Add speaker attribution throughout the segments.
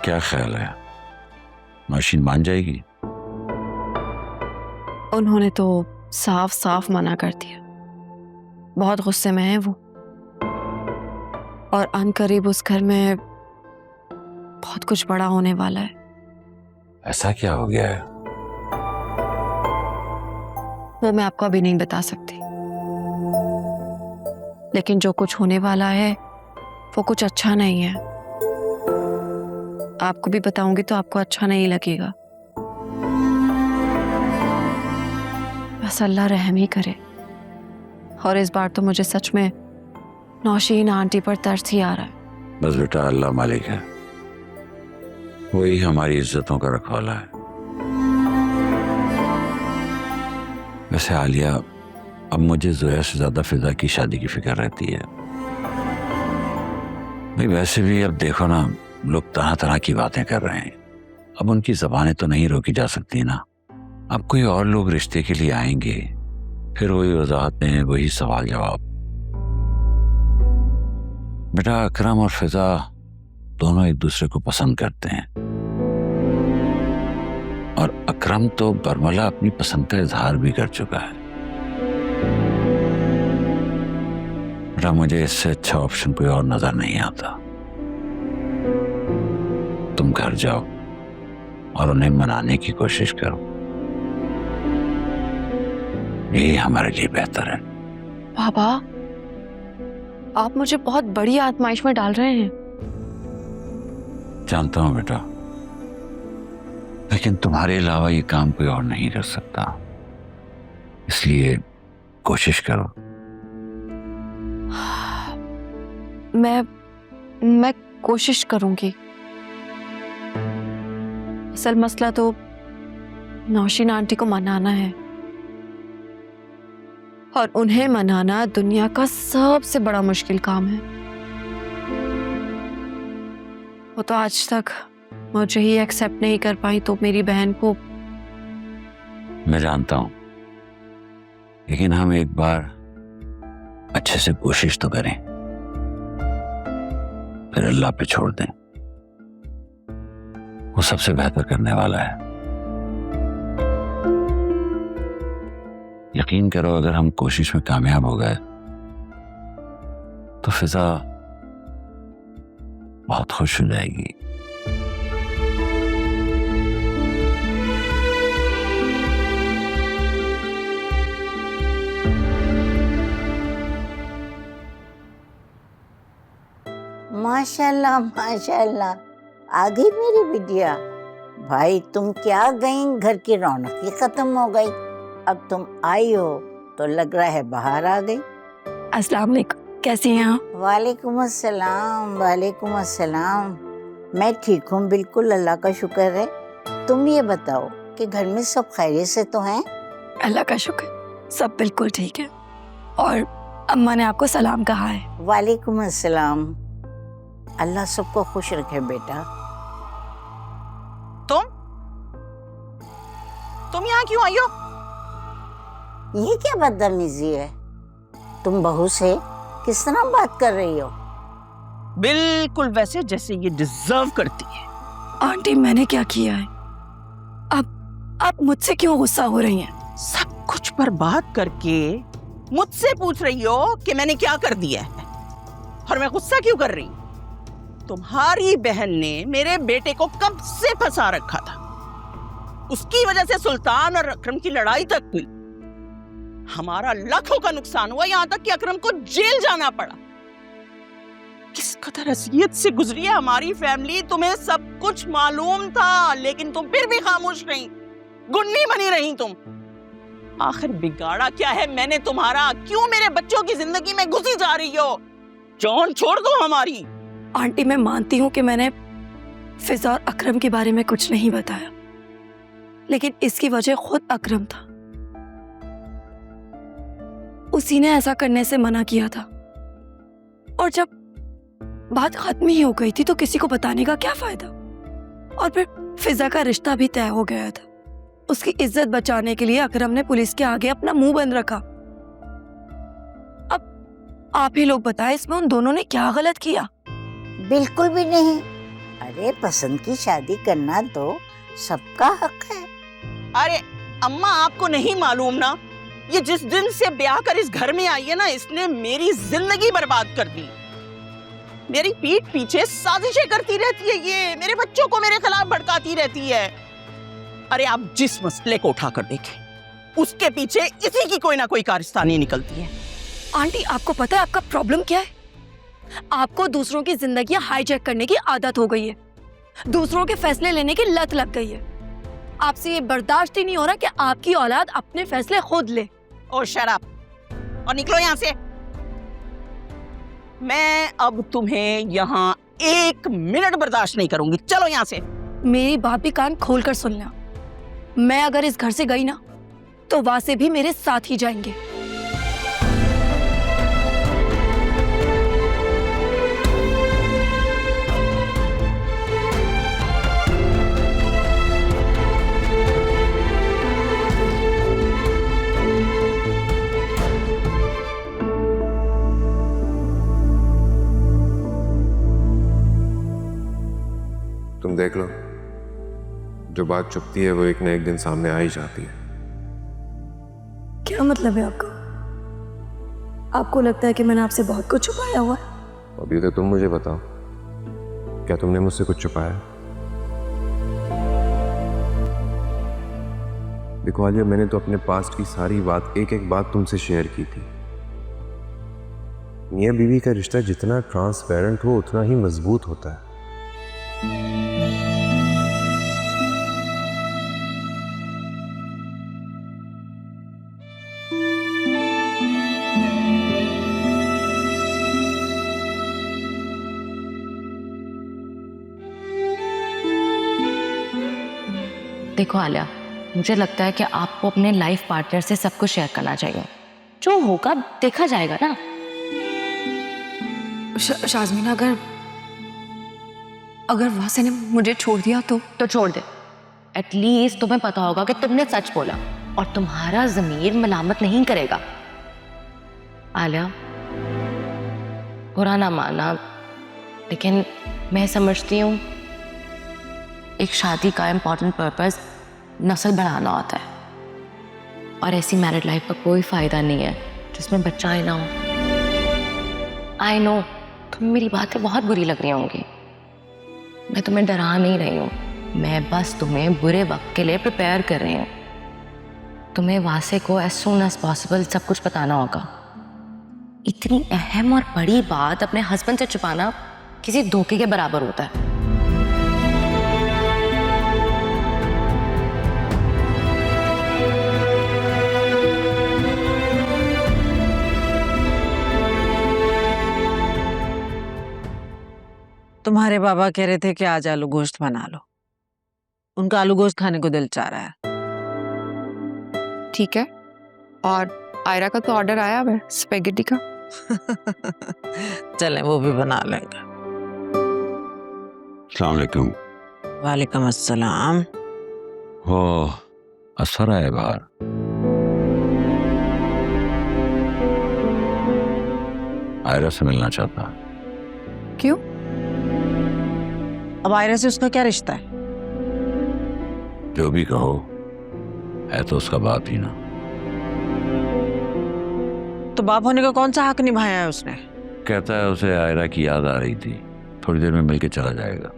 Speaker 1: क्या ख्याल है, नौशीन मान जाएगी?
Speaker 2: उन्होंने तो साफ साफ मना कर दिया। बहुत गुस्से में है वो, और अनकरीब उस घर में बहुत कुछ बड़ा होने वाला है।
Speaker 1: ऐसा क्या हो गया है?
Speaker 2: वो मैं आपको अभी नहीं बता सकती, लेकिन जो कुछ होने वाला है वो कुछ अच्छा नहीं है। आपको भी बताऊंगी तो आपको अच्छा नहीं लगेगा। बस अल्लाह रहम ही करे। और इस बार तो मुझे सच में नौशीन आंटी पर तरस ही आ रहा है।
Speaker 1: बस बेटा, अल्लाह मालिक है, वही हमारी इज्जतों का रखवाला है। वैसे आलिया, अब मुझे जोया से ज्यादा फिजा की शादी की फिक्र रहती है। भाई वैसे भी अब देखो ना, लोग तरह तरह की बातें कर रहे हैं। अब उनकी जबानें तो नहीं रोकी जा सकती ना। अब कोई और लोग रिश्ते के लिए आएंगे, फिर वही वजाहतें, वही सवाल जवाब। बेटा, अकरम और फिजा दोनों एक दूसरे को पसंद करते हैं, और अकरम तो बरमला अपनी पसंद का इजहार भी कर चुका है। बेटा, मुझे इससे अच्छा ऑप्शन कोई और नजर नहीं आता। तुम घर जाओ और उन्हें मनाने की कोशिश करो, यही हमारे लिए बेहतर है।
Speaker 2: बाबा, आप मुझे बहुत बड़ी आजमाइश में डाल रहे हैं।
Speaker 1: जानता हूं बेटा, लेकिन तुम्हारे अलावा ये काम कोई और नहीं कर सकता, इसलिए कोशिश करो।
Speaker 2: मैं कोशिश करूंगी। असल मसला तो नौशीन आंटी को मनाना है, और उन्हें मनाना दुनिया का सबसे बड़ा मुश्किल काम है। वो तो आज तक मुझे ही एक्सेप्ट नहीं कर पाई, तो मेरी बहन को।
Speaker 1: मैं जानता हूं, लेकिन हम एक बार अच्छे से कोशिश तो करें, फिर अल्लाह पे छोड़ दें। वो सबसे बेहतर करने वाला है। यकीन करो, अगर हम कोशिश में कामयाब हो गए तो फिजा बहुत खुश हो जाएगी।
Speaker 3: माशाल्लाह माशाल्लाह, आ गई मेरी बिटिया। भाई तुम क्या गई, घर की रौनक ही खत्म हो गई। अब तुम आई हो तो लग रहा है बाहर आ गई।
Speaker 2: अस्सलाम वालेकुम, कैसी हैं आप?
Speaker 3: वालेकुम अस्सलाम, वालेकुम अस्सलाम। मैं ठीक हूँ बिल्कुल, अल्लाह का शुक्र है। तुम ये बताओ कि घर में सब खैरियत से तो हैं?
Speaker 2: अल्लाह का शुक्र, सब बिल्कुल ठीक है। और अम्मा ने आपको सलाम कहा है।
Speaker 3: वालेकुम अस्सलाम। अल्लाह सबको खुश रखे बेटा।
Speaker 4: तुम यहाँ क्यों आई हो?
Speaker 3: ये क्या बदतमीजी है? तुम बहू से किस तरह बात कर रही हो?
Speaker 4: बिल्कुल वैसे जैसे ये डिजर्व करती है।
Speaker 2: आंटी, मैंने क्या किया है? आप मुझसे क्यों गुस्सा हो रही हैं?
Speaker 4: सब कुछ बर्बाद करके मुझसे पूछ रही हो कि मैंने क्या कर दिया है, और मैं गुस्सा क्यों कर रही हूँ? तुम्हारी बहन ने मेरे बेटे को कब से फंसा रखा था। उसकी वजह से सुल्तान और अकरम की लड़ाई तक हुई। हमारा लाखों का नुकसान हुआ, यहां तक कि अकरम को जेल जाना पड़ा। किस कदर अज़ियत से गुजरी है हमारी फैमिली, तुम्हें सब कुछ मालूम था, लेकिन तुम फिर भी खामोश रही, गुन्नी बनी रही तुम। आखिर बिगाड़ा क्या है मैंने तुम्हारा? क्यों मेरे बच्चों की जिंदगी में घुसी जा रही हो? जान छोड़ दो हमारी।
Speaker 2: आंटी, मैं मानती हूँ कि मैंने फिजा और अकरम के बारे में कुछ नहीं बताया, लेकिन इसकी वजह खुद अकरम था। उसी ने ऐसा करने से मना किया था, और जब बात खत्म ही हो गई थी तो किसी को बताने का क्या फायदा? और फिर फिजा का रिश्ता भी तय हो गया था। उसकी इज्जत बचाने के लिए अकरम ने पुलिस के आगे अपना मुंह बंद रखा। अब आप ही लोग बताएं, इसमें उन दोनों ने क्या गलत किया?
Speaker 3: बिल्कुल भी नहीं। अरे पसंद की शादी करना तो सबका हक है।
Speaker 4: अरे अम्मा, आपको नहीं मालूम ना, ये जिस दिन से ब्याह कर इस घर में आई है ना, इसने मेरी जिंदगी बर्बाद कर दी। मेरी पीठ पीछे साजिशें करती रहती है, ये मेरे बच्चों को मेरे खिलाफ भड़काती रहती है। अरे आप जिस मसले को उठा कर देखें, उसके पीछे इसी की कोई ना कोई कारस्तानी निकलती है।
Speaker 2: आंटी, आपको पता है आपका प्रॉब्लम क्या है? आपको दूसरों की जिंदगियां हाईजैक करने की आदत हो गई है, दूसरों के फैसले लेने की लत लग गई है। आपसे ये बर्दाश्त ही नहीं हो रहा कि आपकी औलाद अपने फैसले खुद ले।
Speaker 4: ओ शट अप और निकलो यहाँ से। मैं अब तुम्हें यहाँ 1 मिनट बर्दाश्त नहीं करूंगी। चलो यहाँ से।
Speaker 2: मेरी बात भी कान खोल कर सुन लेना, मैं अगर इस घर से गई ना तो वासे भी मेरे साथ ही जाएंगे।
Speaker 5: तुम देख लो, जो बात छुपती है वो एक न एक दिन सामने आ ही जाती है।
Speaker 2: क्या मतलब है आपका? आपको लगता है कि मैंने आपसे बहुत कुछ छुपाया हुआ है?
Speaker 5: अभी तो तुम मुझे बताओ, क्या तुमने मुझसे कुछ छुपाया? देखो आलिया, मैंने तो अपने पास्ट की सारी बात, एक एक बात तुमसे शेयर की थी। मियां बीवी का रिश्ता जितना ट्रांसपेरेंट हो उतना ही मजबूत होता है।
Speaker 6: देखो आलिया, मुझे लगता है कि आपको अपने लाइफ पार्टनर से सब कुछ शेयर करना चाहिए। जो होगा देखा जाएगा ना।
Speaker 7: शाज़मीना, अगर वासे ने मुझे छोड़ दिया तो
Speaker 6: छोड़ दे। एटलीस्ट तुम्हें पता होगा कि तुमने सच बोला और तुम्हारा ज़मीर मलामत नहीं करेगा। आलिया, बुरा ना मानना, लेकिन मैं समझती हूँ एक शादी का इम्पोर्टेंट पर्पस नस्ल बढ़ाना होता है, और ऐसी मैरिड लाइफ का कोई फ़ायदा नहीं है जिसमें बच्चा ही ना हो। आई नो तुम्हें मेरी बातें बहुत बुरी लग रही होंगी, मैं तुम्हें डरा नहीं रही हूँ, मैं बस तुम्हें बुरे वक्त के लिए प्रिपेयर कर रही हूँ। तुम्हें वासे को एज सून एज पॉसिबल सब कुछ बताना होगा। इतनी अहम और बड़ी बात अपने हस्बैंड से छुपाना किसी धोखे के बराबर होता है।
Speaker 8: तुम्हारे बाबा कह रहे थे कि आज आलू गोश्त बना लो, उनका आलू गोश्त खाने को दिल चाह रहा है।
Speaker 7: ठीक है। और आयरा का तो ऑर्डर आया है स्पेगेटी का।
Speaker 8: चलें वो भी बना लेंगे।
Speaker 1: अस्सलाम वालेकुम।
Speaker 8: वालेकुम अस्सलाम।
Speaker 1: हो, असर है बाहर। आयरा से मिलना चाहता है।
Speaker 7: क्यों?
Speaker 8: अब आयरा से उसका क्या रिश्ता है?
Speaker 1: जो भी कहो, है तो उसका बाप ही ना।
Speaker 8: तो बाप होने का कौन सा हक निभाया है उसने?
Speaker 1: कहता है उसे आयरा की याद आ रही थी, थोड़ी देर में मिलके चला जाएगा।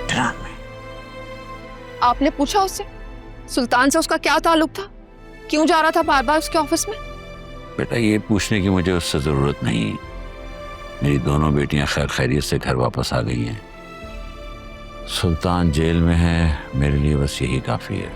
Speaker 8: ड्रामे।
Speaker 7: आपने पूछा उससे सुल्तान से उसका क्या ताल्लुक था? क्यों जा रहा था बार बार उसके ऑफिस में?
Speaker 1: बेटा, ये पूछने की मुझे उससे जरूरत नहीं। मेरी दोनों बेटियां खैर खैरियत से घर वापस आ गई हैं। सुल्तान जेल में है, मेरे लिए बस यही काफी है।